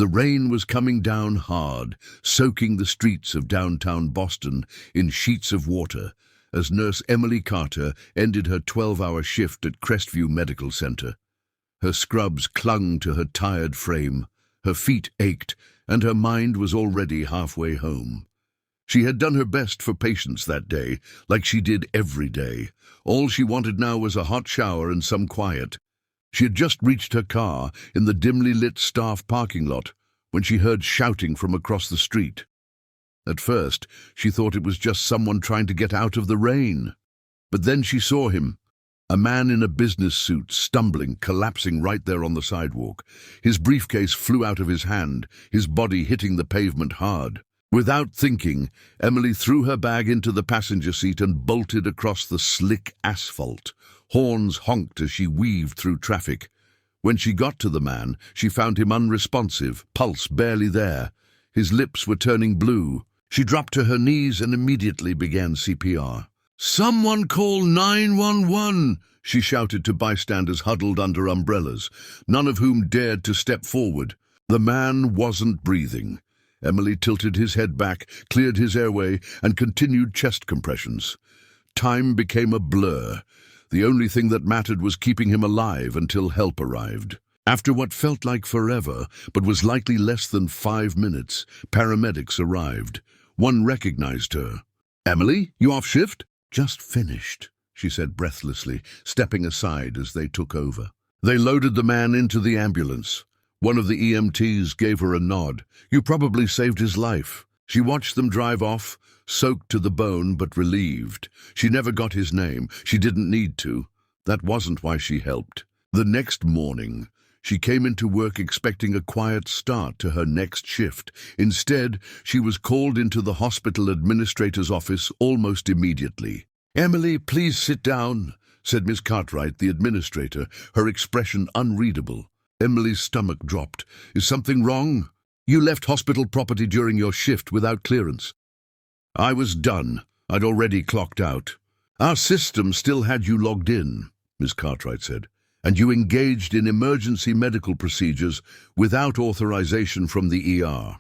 The rain was coming down hard, soaking the streets of downtown Boston in sheets of water, as nurse Emily Carter ended her 12-hour shift at Crestview Medical Center. Her scrubs clung to her tired frame, her feet ached, and her mind was already halfway home. She had done her best for patients that day, like she did every day. All she wanted now was a hot shower and some quiet. She had just reached her car in the dimly lit staff parking lot when she heard shouting from across the street. At first, she thought it was just someone trying to get out of the rain. But then she saw him, a man in a business suit, stumbling, collapsing right there on the sidewalk. His briefcase flew out of his hand, his body hitting the pavement hard. Without thinking, Emily threw her bag into the passenger seat and bolted across the slick asphalt. Horns honked as she weaved through traffic. When she got to the man, she found him unresponsive, pulse barely there. His lips were turning blue. She dropped to her knees and immediately began CPR. "Someone call 911!" she shouted to bystanders huddled under umbrellas, none of whom dared to step forward. The man wasn't breathing. Emily tilted his head back, cleared his airway, and continued chest compressions. Time became a blur. The only thing that mattered was keeping him alive until help arrived. After what felt like forever, but was likely less than 5 minutes, paramedics arrived. One recognized her. "Emily, you off shift?" "Just finished," she said breathlessly, stepping aside as they took over. They loaded the man into the ambulance. One of the EMTs gave her a nod. "You probably saved his life." She watched them drive off, soaked to the bone but relieved. She never got his name. She didn't need to. That wasn't why she helped. The next morning, she came into work expecting a quiet start to her next shift. Instead, she was called into the hospital administrator's office almost immediately. "Emily, please sit down," said Miss Cartwright, the administrator, her expression unreadable. Emily's stomach dropped. "Is something wrong? You left hospital property during your shift without clearance." "I was done. I'd already clocked out." "Our system still had you logged in," Miss Cartwright said, "and you engaged in emergency medical procedures without authorization from the ER."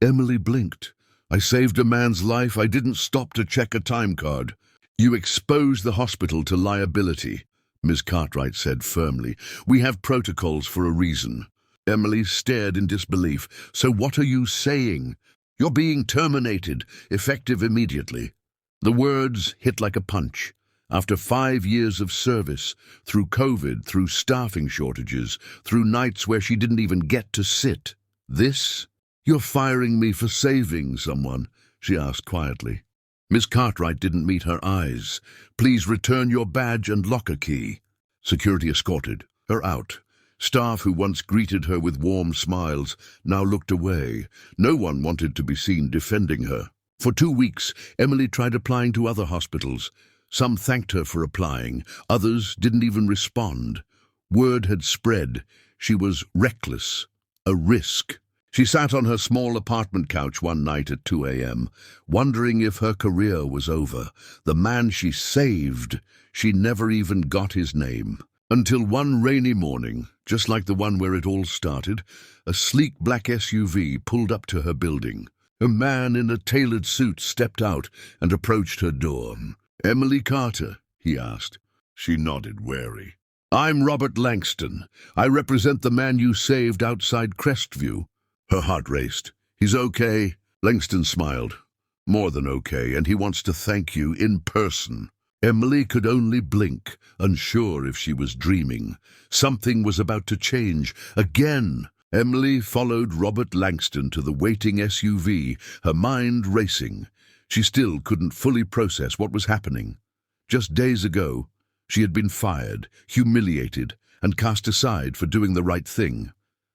Emily blinked. "I saved a man's life. I didn't stop to check a time card." "You exposed the hospital to liability," Miss Cartwright said firmly. "We have protocols for a reason." Emily stared in disbelief. "So what are you saying?" "You're being terminated, effective immediately." The words hit like a punch. After 5 years of service, through COVID, through staffing shortages, through nights where she didn't even get to sit. "This? You're firing me for saving someone?" she asked quietly. Miss Cartwright didn't meet her eyes. "Please return your badge and locker key." Security escorted her out. Staff who once greeted her with warm smiles now looked away. No one wanted to be seen defending her. For 2 weeks, Emily tried applying to other hospitals. Some thanked her for applying, others didn't even respond. Word had spread. She was reckless, a risk. She sat on her small apartment couch one night at 2 a.m., wondering if her career was over. The man she saved, she never even got his name. Until one rainy morning, just like the one where it all started, a sleek black SUV pulled up to her building. A man in a tailored suit stepped out and approached her door. "Emily Carter?" he asked. She nodded, wary. "I'm Robert Langston. I represent the man you saved outside Crestview." Her heart raced. "He's okay." Langston smiled. "More than okay, and he wants to thank you in person." Emily could only blink, unsure if she was dreaming. Something was about to change. Again, Emily followed Robert Langston to the waiting SUV, her mind racing. She still couldn't fully process what was happening. Just days ago, she had been fired, humiliated, and cast aside for doing the right thing.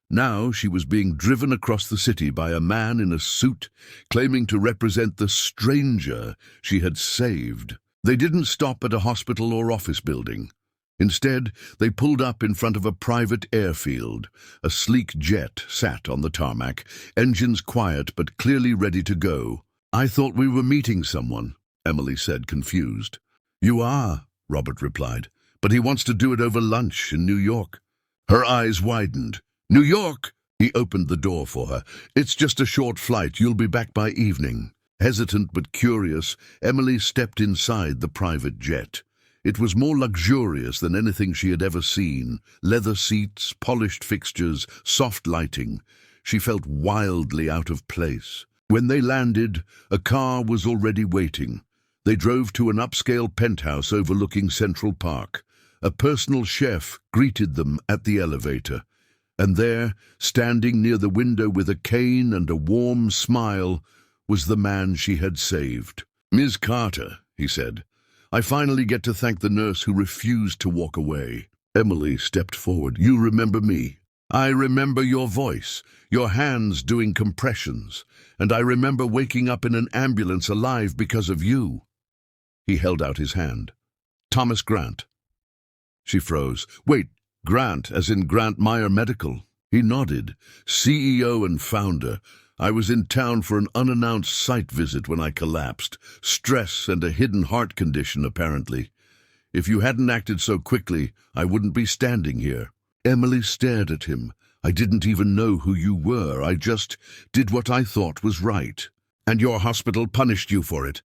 Now she was being driven across the city by a man in a suit, claiming to represent the stranger she had saved. They didn't stop at a hospital or office building. Instead, they pulled up in front of a private airfield. A sleek jet sat on the tarmac, engines quiet but clearly ready to go. "I thought we were meeting someone," Emily said, confused. "You are," Robert replied, "but he wants to do it over lunch in New York." Her eyes widened. "New York? He opened the door for her. "It's just a short flight. You'll be back by evening." Hesitant but curious, Emily stepped inside the private jet. It was more luxurious than anything she had ever seen. Leather seats, polished fixtures, soft lighting. She felt wildly out of place. When they landed, a car was already waiting. They drove to an upscale penthouse overlooking Central Park. A personal chef greeted them at the elevator. And there, standing near the window with a cane and a warm smile, was the man she had saved. "Ms. Carter," he said, "I finally get to thank the nurse who refused to walk away." Emily stepped forward. "You remember me? I remember your voice, your hands doing compressions, and I remember waking up in an ambulance alive because of you." He held out his hand. "Thomas Grant." She froze. "Wait, Grant, as in Grant Meyer Medical?" He nodded. "CEO and founder. I was in town for an unannounced site visit when I collapsed. Stress and a hidden heart condition, apparently. If you hadn't acted so quickly, I wouldn't be standing here." Emily stared at him. "I didn't even know who you were. I just did what I thought was right." "And your hospital punished you for it?"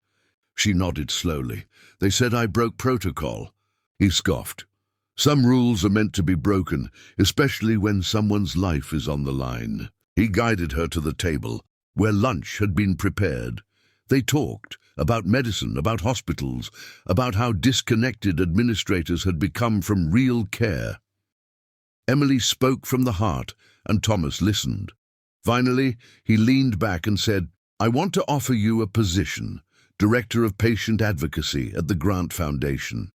She nodded slowly. "They said I broke protocol." He scoffed. "Some rules are meant to be broken, especially when someone's life is on the line." He guided her to the table, where lunch had been prepared. They talked about medicine, about hospitals, about how disconnected administrators had become from real care. Emily spoke from the heart, and Thomas listened. Finally, he leaned back and said, "I want to offer you a position, Director of Patient Advocacy at the Grant Foundation.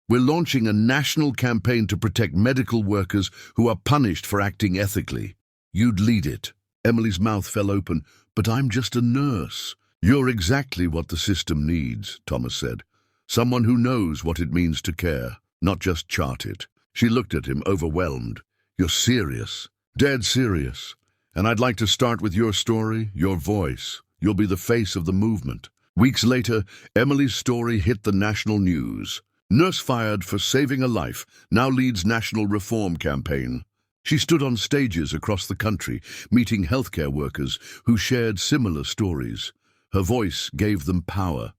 We're launching a national campaign to protect medical workers who are punished for acting ethically. You'd lead it." Emily's mouth fell open. "But I'm just a nurse." "You're exactly what the system needs," Thomas said. "Someone who knows what it means to care, not just chart it." She looked at him, overwhelmed. "You're serious?" "Dead serious. And I'd like to start with your story, your voice. You'll be the face of the movement." Weeks later, Emily's story hit the national news. Nurse fired for saving a life, now leads national reform campaign. She stood on stages across the country, meeting healthcare workers who shared similar stories. Her voice gave them power.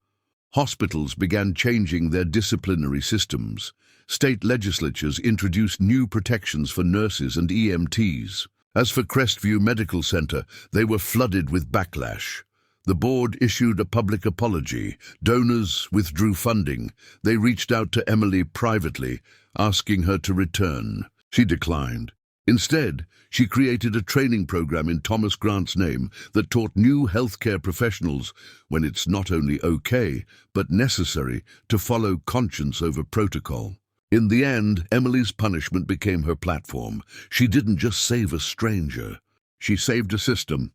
Hospitals began changing their disciplinary systems. State legislatures introduced new protections for nurses and EMTs. As for Crestview Medical Center, they were flooded with backlash. The board issued a public apology. Donors withdrew funding. They reached out to Emily privately, asking her to return. She declined. Instead, she created a training program in Thomas Grant's name that taught new healthcare professionals when it's not only okay, but necessary to follow conscience over protocol. In the end, Emily's punishment became her platform. She didn't just save a stranger. She saved a system.